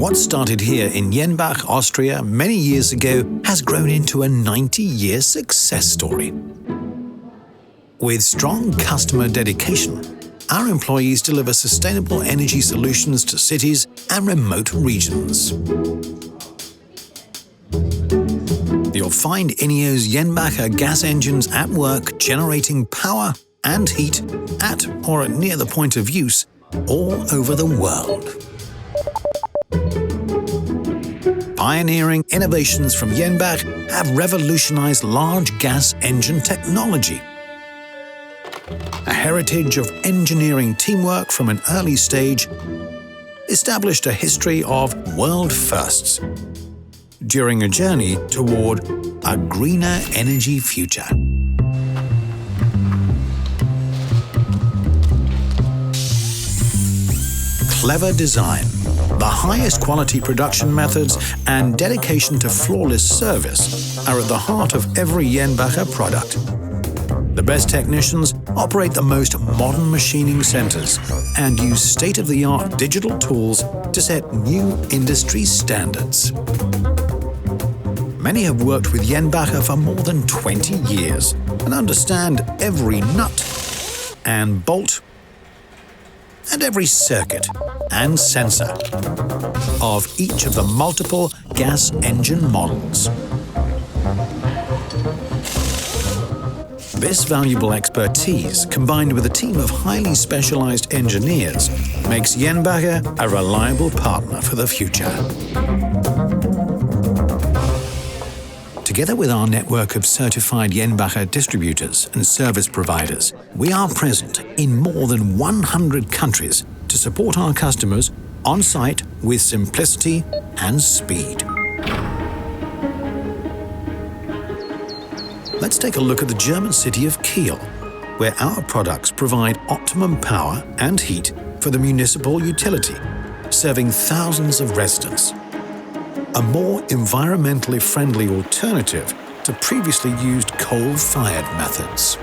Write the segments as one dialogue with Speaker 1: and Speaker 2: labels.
Speaker 1: What started here in Jenbach, Austria many years ago has grown into a 90-year success story. With strong customer dedication, our employees deliver sustainable energy solutions to cities and remote regions. You'll find INNIO's Jenbacher gas engines at work generating power and heat at or near the point of use all over the world. Pioneering innovations from Jenbach have revolutionized large gas engine technology. A heritage of engineering teamwork from an early stage established a history of world firsts during a journey toward a greener energy future. Clever design, the highest quality production methods, and dedication to flawless service are at the heart of every Jenbacher product. The best technicians operate the most modern machining centers and use state-of-the-art digital tools to set new industry standards. Many have worked with Jenbacher for more than 20 years and understand every nut and bolt and every circuit and sensor of each of the multiple gas engine models. This valuable expertise, combined with a team of highly specialized engineers, makes Jenbacher a reliable partner for the future. Together with our network of certified Jenbacher distributors and service providers, we are present in more than 100 countries to support our customers on-site with simplicity and speed. Let's take a look at the German city of Kiel, where our products provide optimum power and heat for the municipal utility, serving thousands of residents. A more environmentally friendly alternative to previously used coal-fired methods.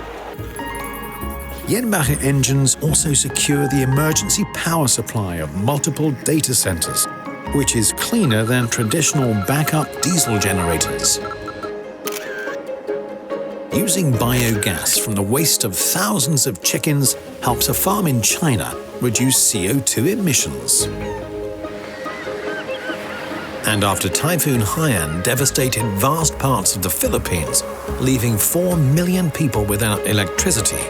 Speaker 1: Jenbacher engines also secure the emergency power supply of multiple data centers, which is cleaner than traditional backup diesel generators. Using biogas from the waste of thousands of chickens helps a farm in China reduce CO2 emissions. And after Typhoon Haiyan devastated vast parts of the Philippines, leaving 4 million people without electricity,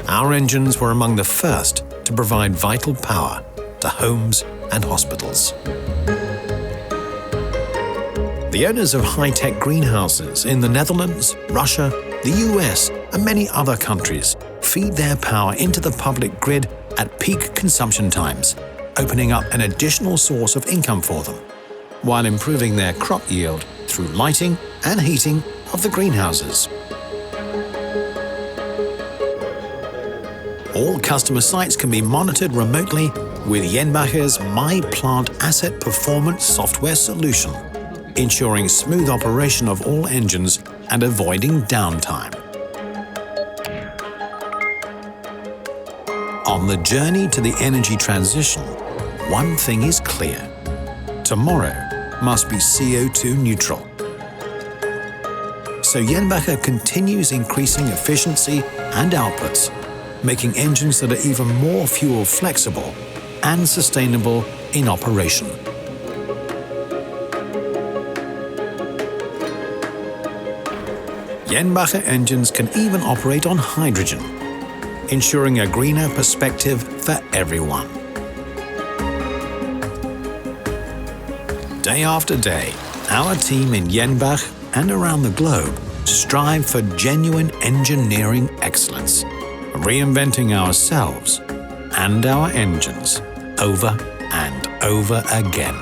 Speaker 1: our engines were among the first to provide vital power to homes and hospitals. The owners of high-tech greenhouses in the Netherlands, Russia, the US, and many other countries feed their power into the public grid at peak consumption times, opening up an additional source of income for them, while improving their crop yield through lighting and heating of the greenhouses. All customer sites can be monitored remotely with Jenbacher's myPlant asset performance software solution, ensuring smooth operation of all engines and avoiding downtime. On the journey to the energy transition, one thing is clear: tomorrow must be CO2 neutral. So Jenbacher continues increasing efficiency and outputs, making engines that are even more fuel flexible and sustainable in operation. Jenbacher engines can even operate on hydrogen, ensuring a greener perspective for everyone. Day after day, our team in Jenbach and around the globe strive for genuine engineering excellence, reinventing ourselves and our engines over and over again.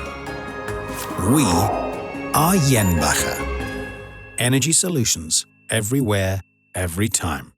Speaker 1: We are Jenbacher. Energy solutions everywhere, every time.